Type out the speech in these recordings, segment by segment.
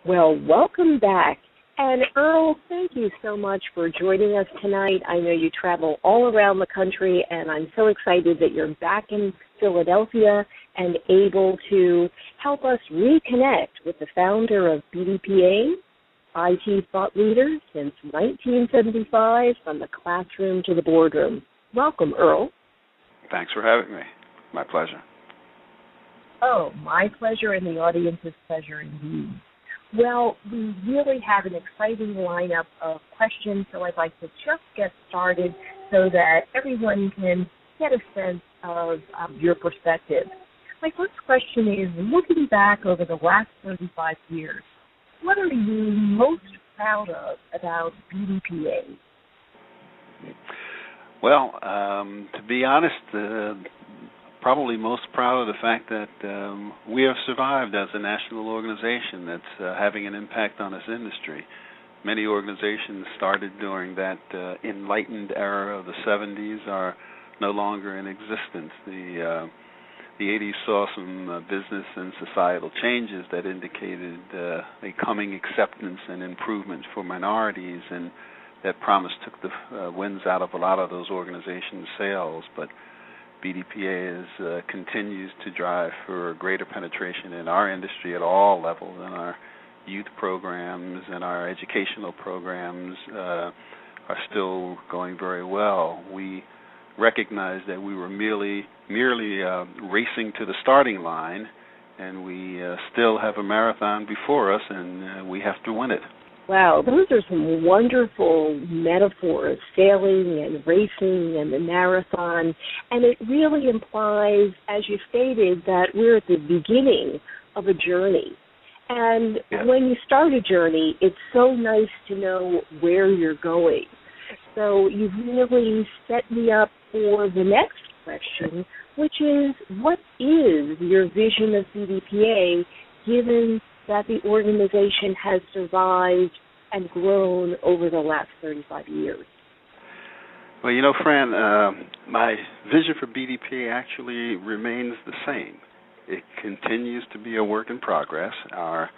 Well, welcome back. And Earl, thank you so much for joining us tonight. I know you travel all around the country, and I'm so excited that you're back in Philadelphia and able to help us reconnect with the founder of BDPA, IT thought leader since 1975, from the classroom to the boardroom. Welcome, Earl. Thanks for having me. My pleasure. Oh, my pleasure, and the audience's pleasure indeed. Well, we really have an exciting lineup of questions, so I'd like to just get started so that everyone can get a sense of your perspective. My first question is, looking back over the last 35 years, what are you most proud of about BDPA? Well, to be honest, probably most proud of the fact that we have survived as a national organization that's having an impact on this industry. Many organizations started during that enlightened era of the 70s are no longer in existence. The 80s saw some business and societal changes that indicated a coming acceptance and improvement for minorities, and that promise took the winds out of a lot of those organizations' sails. But BDPA continues to drive for greater penetration in our industry at all levels, and our youth programs and our educational programs are still going very well. We recognize that we were merely racing to the starting line, and we still have a marathon before us, and we have to win it. Wow, those are some wonderful metaphors, sailing and racing and the marathon, and it really implies, as you stated, that we're at the beginning of a journey. And when you start a journey, it's so nice to know where you're going. So you've really set me up for the next question, which is, what is your vision of BDPA, given that the organization has survived and grown over the last 35 years? Well, you know, Franne, my vision for BDPA actually remains the same. It continues to be a work in progress. Our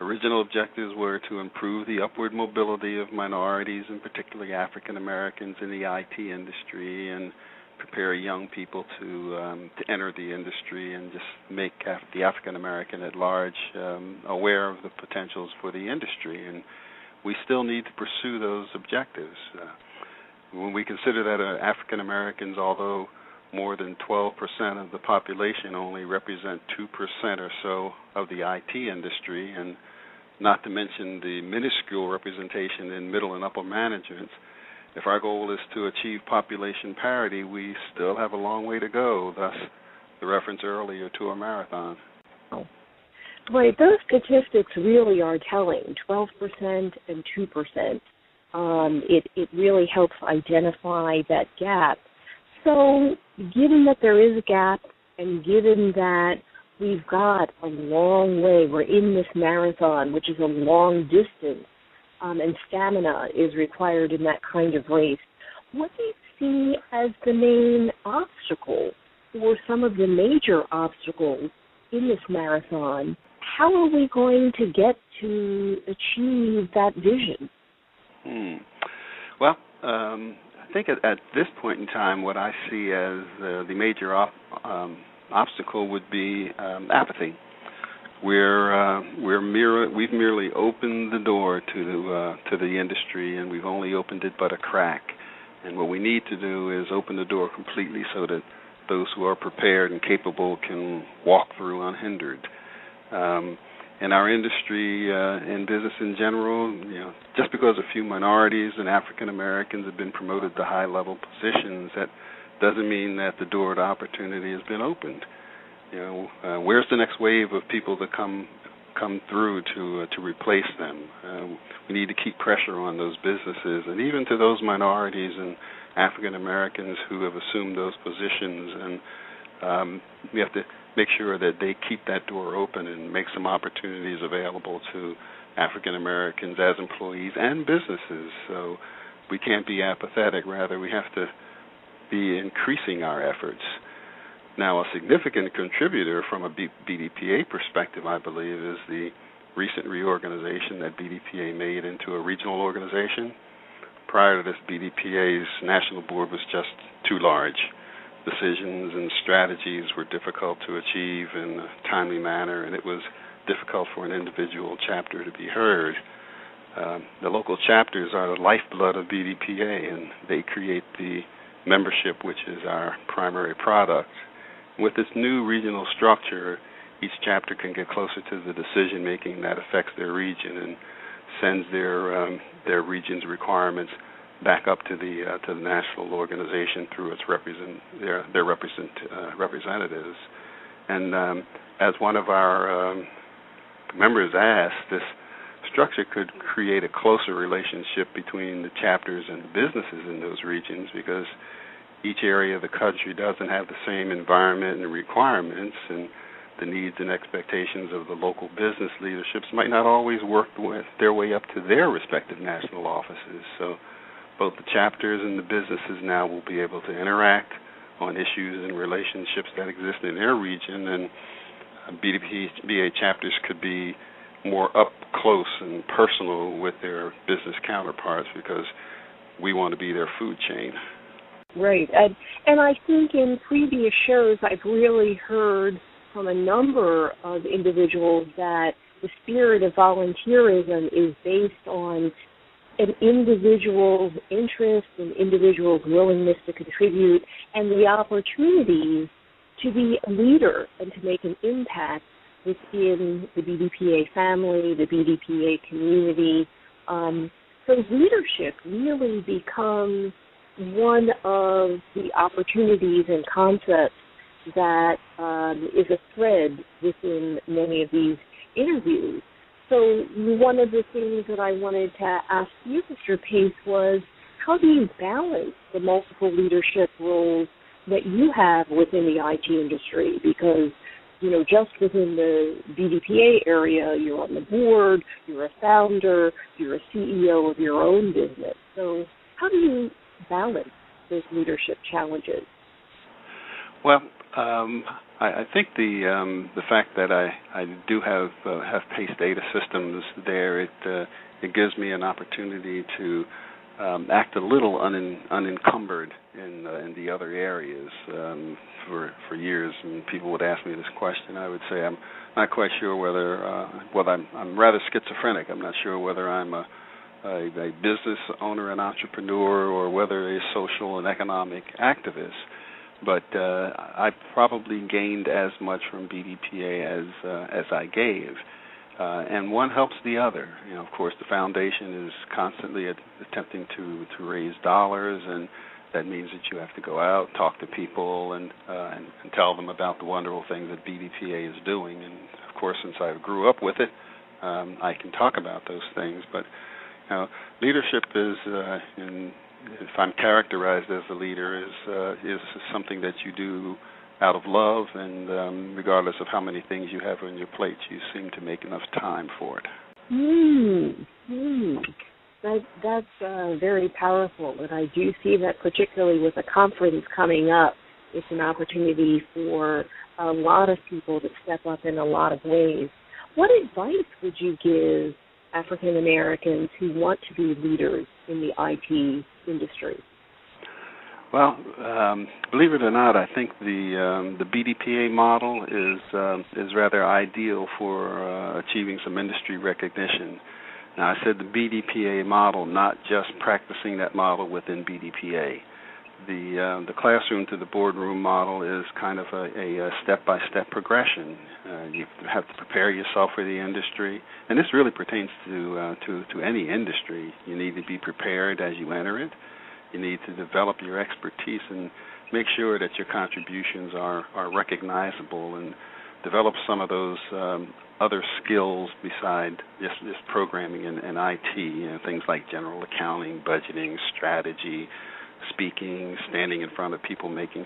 original objectives were to improve the upward mobility of minorities, and particularly African Americans, in the IT industry, and prepare young people to enter the industry and just make the African American at large aware of the potentials for the industry. And we still need to pursue those objectives. When we consider that African Americans, although more than 12% of the population, only represent 2% or so of the IT industry, and not to mention the minuscule representation in middle and upper management, if our goal is to achieve population parity, we still have a long way to go, thus the reference earlier to a marathon. Right, those statistics really are telling, 12% and 2%. It really helps identify that gap. So given that there is a gap, and given that we've got a long way, we're in this marathon, which is a long distance, and stamina is required in that kind of race, what do you see as the main obstacle, or some of the major obstacles in this marathon? How are we going to get to achieve that vision? Well, I think at this point in time, what I see as the major obstacle would be apathy. We've merely opened the door to the industry, and we've only opened it but a crack. And what we need to do is open the door completely so that those who are prepared and capable can walk through unhindered. In our industry and business in general, just because a few minorities and African Americans have been promoted to high-level positions, that doesn't mean that the door to opportunity has been opened. Where's the next wave of people that come through to replace them? We need to keep pressure on those businesses, and even to those minorities and African Americans who have assumed those positions, and we have to make sure that they keep that door open and make some opportunities available to African Americans as employees and businesses. So we can't be apathetic. Rather, we have to be increasing our efforts. Now, a significant contributor from a BDPA perspective, I believe, is the recent reorganization that BDPA made into a regional organization. Prior to this, BDPA's national board was just too large. Decisions and strategies were difficult to achieve in a timely manner, and it was difficult for an individual chapter to be heard. The local chapters are the lifeblood of BDPA, and they create the membership, which is our primary product. With this new regional structure, each chapter can get closer to the decision-making that affects their region and sends their region's requirements back up to the national organization through its representatives. And as one of our members asked, this structure could create a closer relationship between the chapters and the businesses in those regions, because each area of the country doesn't have the same environment and requirements, and the needs and expectations of the local business leaderships might not always work their way up to their respective national offices. So both the chapters and the businesses now will be able to interact on issues and relationships that exist in their region, and BDPA chapters could be more up close and personal with their business counterparts, because we want to be their food chain. Right. And I think in previous shows I've really heard from a number of individuals that the spirit of volunteerism is based on an individual's interest, an individual's willingness to contribute, and the opportunities to be a leader and to make an impact within the BDPA family, the BDPA community. So leadership really becomes one of the opportunities and concepts that is a thread within many of these interviews. So one of the things that I wanted to ask you, Mr. Pace, was how do you balance the multiple leadership roles that you have within the IT industry? Because, you know, just within the BDPA area, you're on the board, you're a founder, you're a CEO of your own business. So how do you balance those leadership challenges? Well, I think the fact that I do have Pace Data Systems there, it gives me an opportunity to act a little unencumbered in the other areas. For years, and people would ask me this question, I would say I'm not quite sure whether. I'm rather schizophrenic. I'm not sure whether I'm a business owner and entrepreneur, or whether a social and economic activist. But I probably gained as much from BDPA as I gave, and one helps the other. You know, of course, the foundation is constantly attempting to raise dollars, and that means that you have to go out, talk to people, and tell them about the wonderful things that BDPA is doing. And of course, since I grew up with it, I can talk about those things. But leadership is, if I'm characterized as a leader, is something that you do out of love, and regardless of how many things you have on your plate, you seem to make enough time for it. That's very powerful, and I do see that particularly with a conference coming up. It's an opportunity for a lot of people to step up in a lot of ways. What advice would you give African Americans who want to be leaders in the IT industry? Well, believe it or not, I think the BDPA model is rather ideal for achieving some industry recognition. Now, I said the BDPA model, not just practicing that model within BDPA. The classroom to the boardroom model is kind of a step-by-step progression. You have to prepare yourself for the industry, and this really pertains to any industry. You need to be prepared as you enter it. You need to develop your expertise and make sure that your contributions are recognizable, and develop some of those other skills beside just programming and IT, things like general accounting, budgeting, strategy, speaking, standing in front of people, making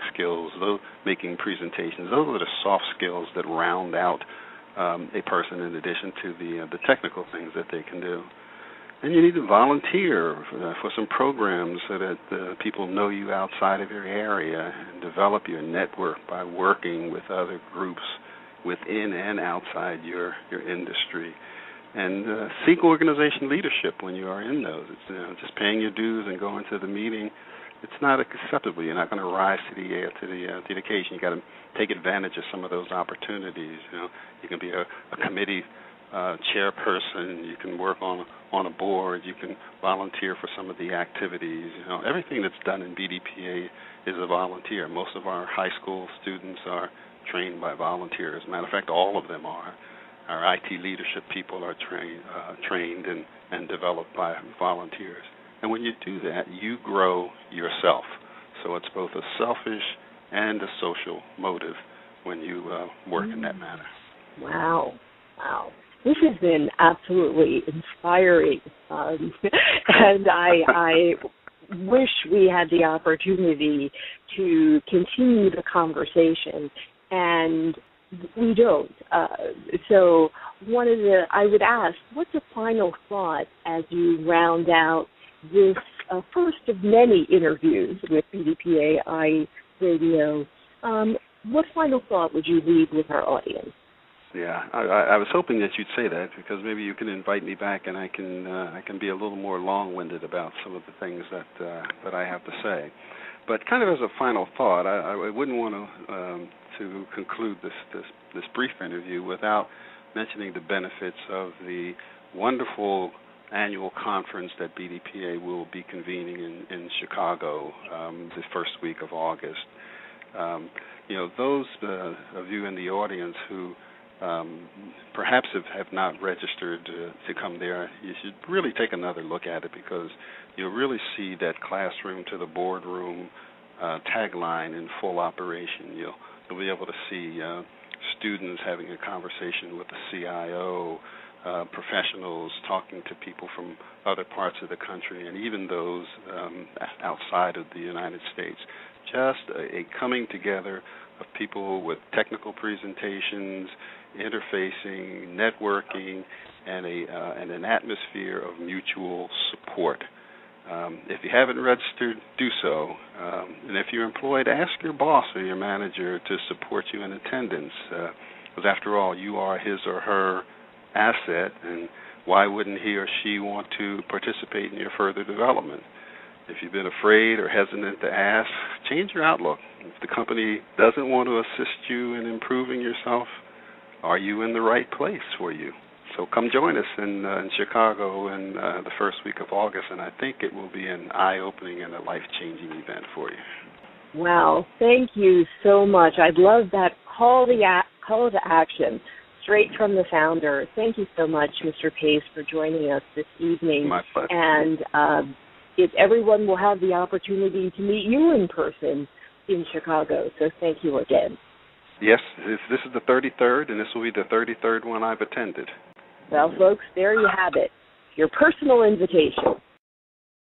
making presentations. Those are the soft skills that round out a person in addition to the technical things that they can do. And you need to volunteer for some programs so that people know you outside of your area, and develop your network by working with other groups within and outside your industry. and seek organization leadership when you are in those. It's just paying your dues and going to the meeting. It's not acceptable. You're not going to rise to the occasion. You got to take advantage of some of those opportunities. You can be a committee chairperson. You can work on a board. You can volunteer for some of the activities. Everything that's done in BDPA is a volunteer. Most of our high school students are trained by volunteers. As a matter of fact, all of them are. Our IT leadership people are trained and developed by volunteers. And when you do that, you grow yourself. So it's both a selfish and a social motive when you work in that manner. Wow. This has been absolutely inspiring. And I wish we had the opportunity to continue the conversation, and we don't. So I would ask, what's a final thought as you round out this first of many interviews with BDPA iRadio? What final thought would you leave with our audience? Yeah, I was hoping that you'd say that, because maybe you can invite me back and I can be a little more long-winded about some of the things that I have to say. But kind of as a final thought, I wouldn't want to conclude this brief interview without mentioning the benefits of the wonderful annual conference that BDPA will be convening in Chicago the first week of August. Those of you in the audience who perhaps have not registered to come there, you should really take another look at it, because you'll really see that classroom to the boardroom tagline in full operation. You'll be able to see students having a conversation with the CIO, professionals talking to people from other parts of the country, and even those outside of the United States. Just a coming together of people with technical presentations, interfacing, networking, and an atmosphere of mutual support. If you haven't registered, do so. And if you're employed, ask your boss or your manager to support you in attendance, because after all, you are his or her asset, and why wouldn't he or she want to participate in your further development? If you've been afraid or hesitant to ask, change your outlook. If the company doesn't want to assist you in improving yourself, are you in the right place for you? So come join us in Chicago in the first week of August, and I think it will be an eye-opening and a life-changing event for you. Wow, thank you so much. I love that call to action straight from the founder. Thank you so much, Mr. Pace, for joining us this evening. My pleasure. And if everyone will have the opportunity to meet you in person in Chicago, so thank you again. Yes, this is the 33rd, and this will be the 33rd one I've attended. Well, folks, there you have it, your personal invitation.